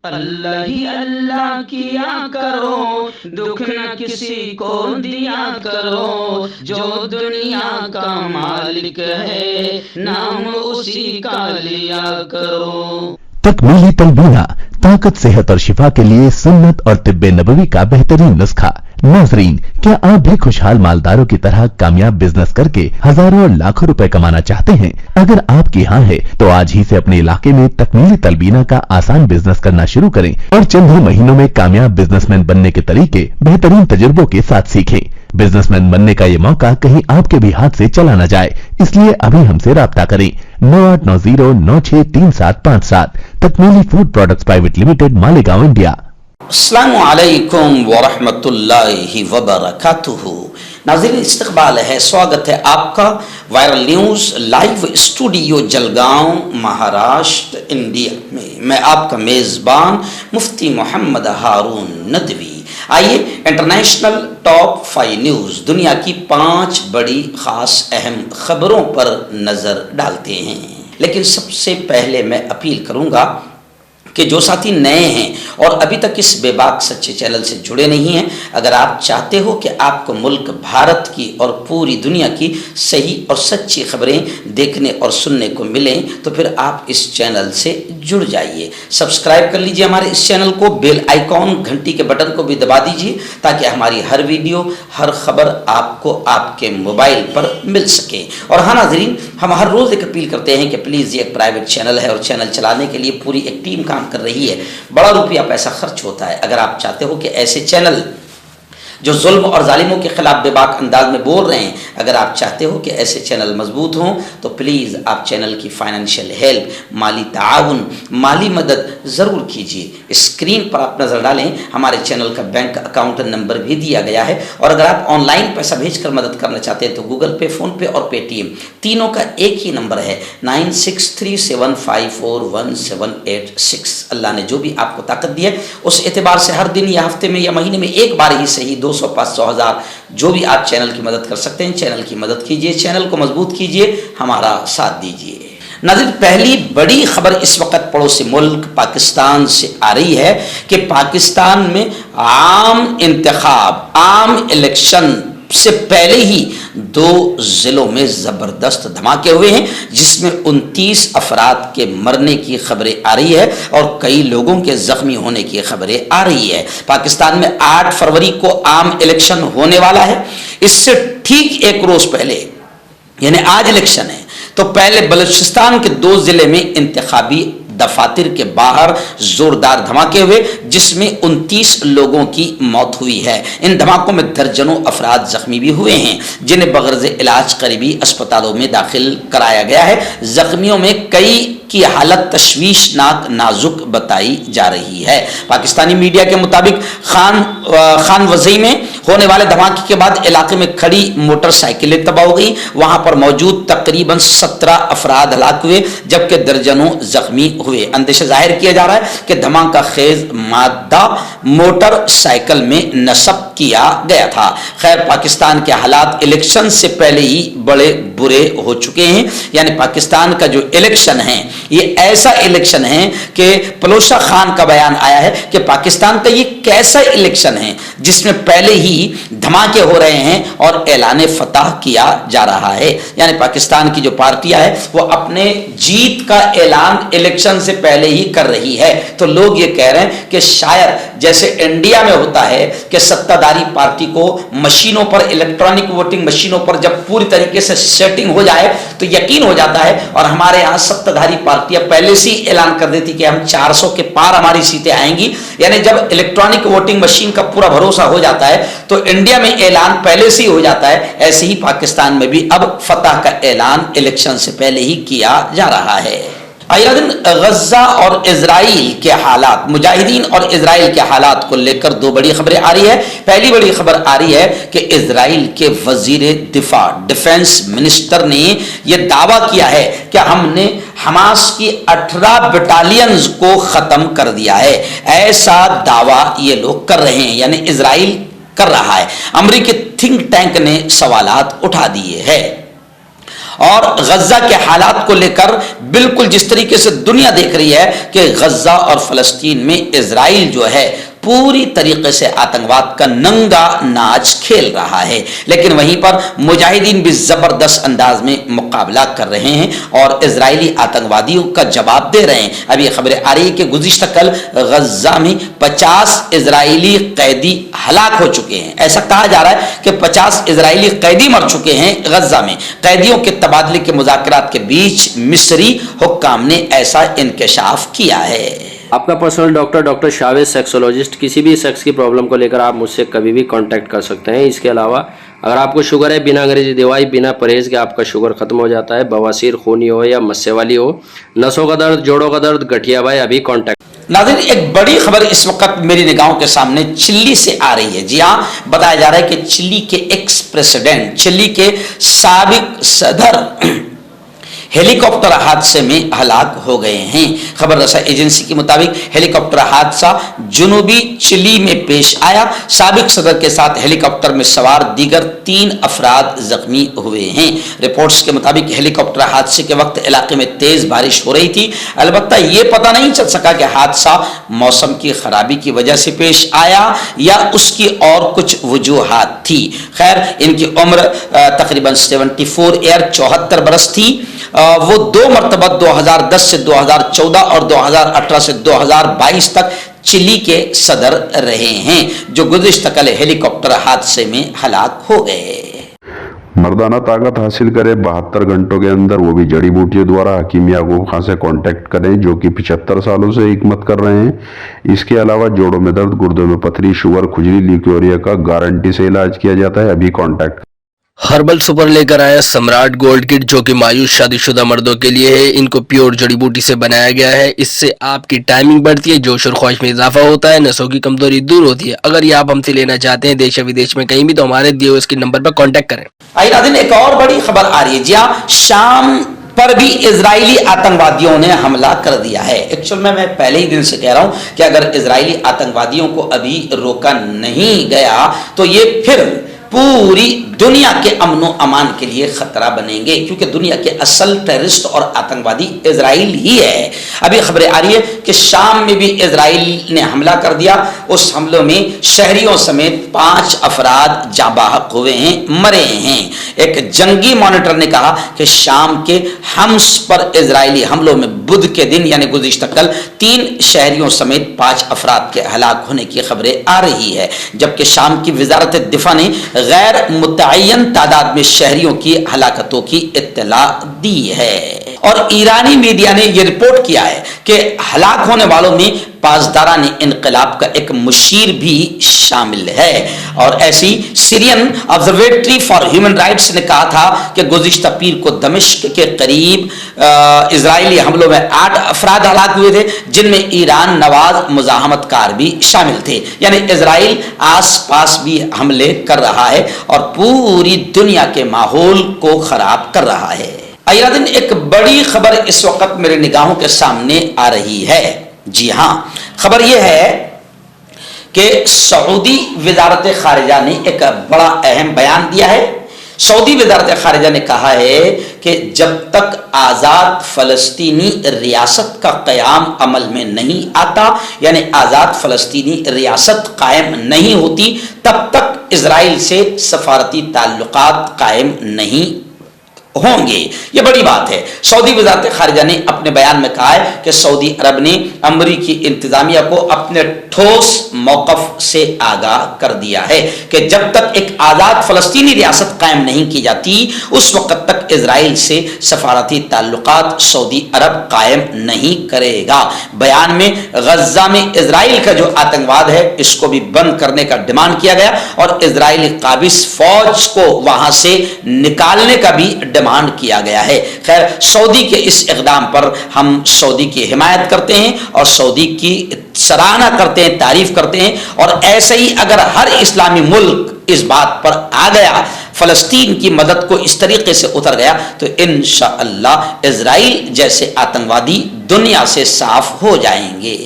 اللہ ہی اللہ کیا کرو، دکھ نہ کسی کو دیا کرو، جو دنیا کا مالک ہے نام اسی کا لیا کرو۔ تکمیلی تلبینہ، طاقت، صحت اور شفا کے لیے سنت اور طب نبوی کا بہترین نسخہ۔ ناظرین، کیا آپ بھی خوشحال مالداروں کی طرح کامیاب بزنس کر کے ہزاروں اور لاکھوں روپے کمانا چاہتے ہیں؟ اگر آپ کی ہاں ہے تو آج ہی سے اپنے علاقے میں تکمیلی تلبینہ کا آسان بزنس کرنا شروع کریں اور چند ہی مہینوں میں کامیاب بزنس مین بننے کے طریقے بہترین تجربوں کے ساتھ سیکھیں۔ بزنس مین بننے کا یہ موقع کہیں آپ کے بھی ہاتھ سے چلا نہ جائے، اس لیے ابھی ہم سے رابطہ کریں۔ 9890963757 Takmeeli food products private limited, Malegaon, India. السلام علیکم ورحمۃ اللہ وبرکاتہ۔ ناظرین، استقبال ہے، سواگت ہے آپ کا viral news live studio Jalgaon, Maharashtra, India میں آپ کا میزبان مفتی محمد ہارون ندوی۔ آئیے انٹرنیشنل ٹاپ 5 نیوز، دنیا کی 5 بڑی خاص اہم خبروں پر نظر ڈالتے ہیں۔ لیکن سب سے پہلے میں اپیل کروں گا کہ جو ساتھی نئے ہیں اور ابھی تک اس بے باک سچے چینل سے جڑے نہیں ہیں، اگر آپ چاہتے ہو کہ آپ کو ملک بھارت کی اور پوری دنیا کی صحیح اور سچی خبریں دیکھنے اور سننے کو ملیں تو پھر آپ اس چینل سے جڑ جائیے۔ سبسکرائب کر لیجئے ہمارے اس چینل کو، بیل آئیکن گھنٹی کے بٹن کو بھی دبا دیجئے تاکہ ہماری ہر ویڈیو، ہر خبر آپ کو آپ کے موبائل پر مل سکے۔ اور ہاں ناظرین، ہم ہر روز ایک اپیل کرتے ہیں کہ پلیز یہ ایک پرائیویٹ چینل ہے اور چینل چلانے کے لیے پوری ایک ٹیم کام کر رہی ہے، بڑا روپیہ پیسہ خرچ ہوتا ہے۔ اگر آپ چاہتے ہو کہ ایسے چینل جو ظلم اور ظالموں کے خلاف بے باک انداز میں بول رہے ہیں، اگر آپ چاہتے ہو کہ ایسے چینل مضبوط ہوں تو پلیز آپ چینل کی فائنینشیل ہیلپ، مالی تعاون، مالی مدد ضرور کیجیے۔ اسکرین پر آپ نظر ڈالیں، ہمارے چینل کا بینک اکاؤنٹ نمبر بھی دیا گیا ہے، اور اگر آپ آن لائن پیسہ بھیج کر مدد کرنا چاہتے ہیں تو گوگل پے، فون پے اور پے ٹی ایم تینوں کا ایک ہی نمبر ہے، 9637541786۔ اللہ نے جو بھی آپ کو طاقت دی ہے اس اعتبار سے ہر دن یا ہفتے میں یا مہینے میں ایک بار ہی صحیح 200، 500، 1000 جو بھی آپ چینل کی مدد کر سکتے ہیں، چینل کی مدد کیجئے، چینل کو مضبوط کیجئے، ہمارا ساتھ دیجئے۔ ناظرین، پہلی بڑی خبر اس وقت پڑوسی ملک پاکستان سے آ رہی ہے کہ پاکستان میں عام انتخاب، عام الیکشن سے پہلے ہی 2 ضلعوں میں زبردست دھماکے ہوئے ہیں، جس میں 29 افراد کے مرنے کی خبریں آ رہی ہے اور کئی لوگوں کے زخمی ہونے کی خبریں آ رہی ہے۔ پاکستان میں 8 فروری کو عام الیکشن ہونے والا ہے۔ اس سے ٹھیک ایک روز پہلے، یعنی آج الیکشن ہے تو پہلے بلوچستان کے 2 ضلع میں انتخابی دفاتر کے باہر زوردار دھماکے ہوئے، جس میں 29 لوگوں کی موت ہوئی ہے۔ ان دھماکوں میں درجنوں افراد زخمی بھی ہوئے ہیں، جنہیں بغرض علاج قریبی اسپتالوں میں داخل کرایا گیا ہے۔ زخمیوں میں کئی کی حالت تشویشناک نازک بتائی جا رہی ہے۔ پاکستانی میڈیا کے مطابق خان وزی میں ہونے والے دھماکے کے بعد علاقے میں کھڑی موٹر سائیکلیں تباہ ہو گئی، وہاں پر موجود تقریباً 17 افراد ہلاک ہوئے جبکہ درجنوں زخمی ہوئے۔ اندیشہ ظاہر کیا جا رہا ہے کہ دھماکہ خیز مادہ موٹر سائیکل میں نصب کیا گیا تھا۔ خیر، پاکستان کے حالات الیکشن سے پہلے ہی بڑے برے ہو چکے ہیں، یعنی پاکستان کا جو الیکشن ہے یہ ایسا الیکشن ہے کہ پلوشا خان کا بیان آیا ہے کہ پاکستان کا یہ کیسا الیکشن ہے جس میں پہلے ہی دھماکے ہو رہے ہیں اور اعلان فتح کیا جا رہا ہے۔ یعنی پاکستان کی جو پارٹیاں ہیں وہ اپنے جیت کا اعلان الیکشن سے پہلے ہی کر رہی ہے۔ تو لوگ یہ کہہ رہے ہیں کہ شاید جیسے انڈیا میں ہوتا ہے کہ ستہ داری پارٹی کو مشینوں پر، الیکٹرانک ووٹنگ مشینوں پر جب پوری طریقے سے سیٹنگ ہو جائے تو یقین ہو جاتا ہے، اور ہمارے یہاں ستہ داری پارٹیاں پہلے سے ہی اعلان کر دیتی کہ ہم 400 کے پار ہماری سیٹیں آئیں گی۔ یعنی جب الیکٹرانک ووٹنگ مشین کا پورا بھروسہ ہو جاتا ہے تو انڈیا میں اعلان پہلے سے ہی ہو جاتا ہے، ایسے ہی پاکستان میں بھی اب فتح کا اعلان الیکشن سے پہلے ہی کیا جا رہا ہے۔ غزہ اور اسرائیل کے حالات، مجاہدین اور اسرائیل کے حالات کو لے کر 2 بڑی خبریں آ رہی ہے۔ پہلی بڑی خبر آ رہی ہے کہ اسرائیل کے وزیر دفاع، ڈیفنس منسٹر نے یہ دعویٰ کیا ہے کہ ہم نے حماس کی 18 بٹالینز کو ختم کر دیا ہے۔ ایسا دعویٰ یہ لوگ کر رہے ہیں، یعنی اسرائیل کر رہا ہے۔ امریکی تھنک ٹینک نے سوالات اٹھا دیے ہیں اور غزہ کے حالات کو لے کر بالکل جس طریقے سے دنیا دیکھ رہی ہے کہ غزہ اور فلسطین میں اسرائیل جو ہے پوری طریقے سے آتنکواد کا ننگا ناچ کھیل رہا ہے، لیکن وہیں پر مجاہدین بھی زبردست انداز میں مقابلہ کر رہے ہیں اور اسرائیلی آتنکوادیوں کا جواب دے رہے ہیں۔ ابھی یہ خبریں آ رہی ہے کہ گزشتہ کل غزہ میں 50 اسرائیلی قیدی ہلاک ہو چکے ہیں۔ ایسا کہا جا رہا ہے کہ 50 اسرائیلی قیدی مر چکے ہیں غزہ میں۔ قیدیوں کے تبادلے کے مذاکرات کے بیچ مصری حکام نے ایسا انکشاف کیا ہے۔ آپ کا پرسنل ڈاکٹر شاویز سیکسولوجسٹ، کسی بھی سیکس کی پرابلم کو لے کر آپ مجھ سے کبھی بھی کانٹیکٹ کر سکتے ہیں۔ اس کے علاوہ اگر آپ کو شوگر ہے، بنا انگریزی دوائی، بنا پرہیز کے آپ کا شوگر ختم ہو جاتا ہے، بواسیر خونی ہو یا مسے والی ہو، نسوں کا درد، جوڑوں کا درد، گٹھیا بھائی، ابھی کانٹیکٹ۔ ناظرین، ایک بڑی خبر اس وقت میری نگاہوں کے سامنے چلی سے آ رہی ہے۔ جی ہاں، بتایا جا رہا ہے کہ چلی کے ایکس پریزیڈنٹ، چلی کے سابق صدر ہیلی کاپٹر حادثے میں ہلاک ہو گئے ہیں۔ خبر رساں ایجنسی کے مطابق ہیلی کاپٹر حادثہ جنوبی چلی میں پیش آیا۔ سابق صدر کے ساتھ ہیلی کاپٹر میں سوار دیگر 3 افراد زخمی ہوئے ہیں۔ رپورٹس کے مطابق ہیلی کاپٹر حادثے کے وقت علاقے میں تیز بارش ہو رہی تھی، البتہ یہ پتہ نہیں چل سکا کہ حادثہ موسم کی خرابی کی وجہ سے پیش آیا یا اس کی اور کچھ وجوہات تھی۔ خیر، ان کی عمر تقریباً 74 ایئر 74 برس تھی۔ وہ 2 مرتبہ 2010 سے 2014 اور 2018 سے 2022 تک چلی کے صدر رہے ہیں، جو گزشتہ کل ہیلی کاپٹر حادثے میں ہلاک ہو گئے۔ مردانہ طاقت حاصل کرے 72 گھنٹوں کے اندر، وہ بھی جڑی بوٹیوں دوارا۔ حکیم یعقوب خان سے کانٹیکٹ کریں جو کہ 75 سالوں سے حکمت کر رہے ہیں۔ اس کے علاوہ جوڑوں میں درد، گردوں میں پتھری، شوگر، کھجلی، لیکوریا کا گارنٹی سے علاج کیا جاتا ہے۔ ابھی کانٹیکٹ۔ ہربل سپر لے کر آیا سمراٹ گولڈ کٹ، جو کہ مایوس شادی شدہ مردوں کے لیے ہے۔ ان کو پیور جڑی بوٹی سے بنایا گیا ہے۔ اس سے آپ کی ٹائمنگ بڑھتی ہے، جوش اور خواہش میں اضافہ ہوتا ہے، نسوں کی کمزوری دور ہوتی ہے۔ اگر یہ آپ ہم سے لینا چاہتے ہیں دیش و ودیش میں کہیں بھی، تو ہمارے دیے ہوئے اس کے نمبر پر کانٹیکٹ کریں۔ آئیے ناظرین، ایک اور بڑی خبر آ رہی ہے۔ جی ہاں، شام پر بھی اسرائیلی آتنکوادیوں نے حملہ کر دیا ہے۔ ایکچوئل میں پہلے ہی دن سے کہہ رہا ہوں کہ اگر اسرائیلی آتنکوادیوں کو ابھی روکا نہیں گیا تو یہ پھر پوری دنیا کے امن و امان کے لیے خطرہ بنیں گے، کیونکہ دنیا کے اصل ٹیررسٹ اور آتنکوادی اسرائیل ہی ہے۔ ابھی خبریں آ رہی ہے کہ شام میں بھی اسرائیل نے حملہ کر دیا۔ اس حملوں میں شہریوں سمیت 5 افراد جاں بحق ہوئے ہیں، مرے ہیں۔ ایک جنگی مانیٹر نے کہا کہ شام کے حمص پر اسرائیلی حملوں میں بدھ کے دن یعنی گزشتہ کل 3 شہریوں سمیت 5 افراد کے ہلاک ہونے کی خبریں آ رہی ہے، جبکہ شام کی وزارت دفاع نے غیر متعین تعداد میں شہریوں کی ہلاکتوں کی اطلاع دی ہے۔ اور ایرانی میڈیا نے یہ رپورٹ کیا ہے کہ ہلاک ہونے والوں میں پاسداران انقلاب کا ایک مشیر بھی شامل ہے۔ اور ایسی سیرین آبزرویٹری فار ہیومن رائٹس نے کہا تھا کہ گزشتہ پیر کو دمشق کے قریب اسرائیلی حملوں میں 8 افراد ہلاک ہوئے تھے، جن میں ایران نواز مزاحمت کار بھی شامل تھے۔ یعنی اسرائیل آس پاس بھی حملے کر رہا ہے اور پوری دنیا کے ماحول کو خراب کر رہا ہے۔ ایران ایک بڑی خبر اس وقت میرے نگاہوں کے سامنے آ رہی ہے۔ جی ہاں، خبر یہ ہے کہ سعودی وزارت خارجہ نے ایک بڑا اہم بیان دیا ہے۔ سعودی وزارت خارجہ نے کہا ہے کہ جب تک آزاد فلسطینی ریاست کا قیام عمل میں نہیں آتا، یعنی آزاد فلسطینی ریاست قائم نہیں ہوتی، تب تک اسرائیل سے سفارتی تعلقات قائم نہیں ہوں گے۔ یہ بڑی بات ہے۔ سعودی وزارت خارجہ نے اپنے بیان میں کہا ہے کہ سعودی عرب نے امریکی انتظامیہ کو اپنے ٹھوس موقف سے آگاہ کر دیا ہے کہ جب تک ایک آزاد فلسطینی ریاست قائم نہیں کی جاتی، اس وقت تک اسرائیل سے سفارتی تعلقات سعودی عرب قائم نہیں کرے گا۔ بیان میں غزہ میں اسرائیل کا جو آتنکواد ہے اس کو بھی بند کرنے کا ڈیمانڈ کیا گیا اور اسرائیلی قابض فوج کو وہاں سے نکالنے کا بھی ڈیمانڈ کیا گیا ہے۔ خیر، سعودی کے اس اقدام پر ہم سعودی کی حمایت کرتے ہیں اور سعودی کی سراہنا کرتے ہیں، تعریف کرتے ہیں، اور ایسے ہی اگر ہر اسلامی ملک اس بات پر آ گیا، فلسطین کی مدد کو اس طریقے سے اتر گیا، تو انشاءاللہ اسرائیل جیسے آتنکوادی دنیا سے صاف ہو جائیں گے۔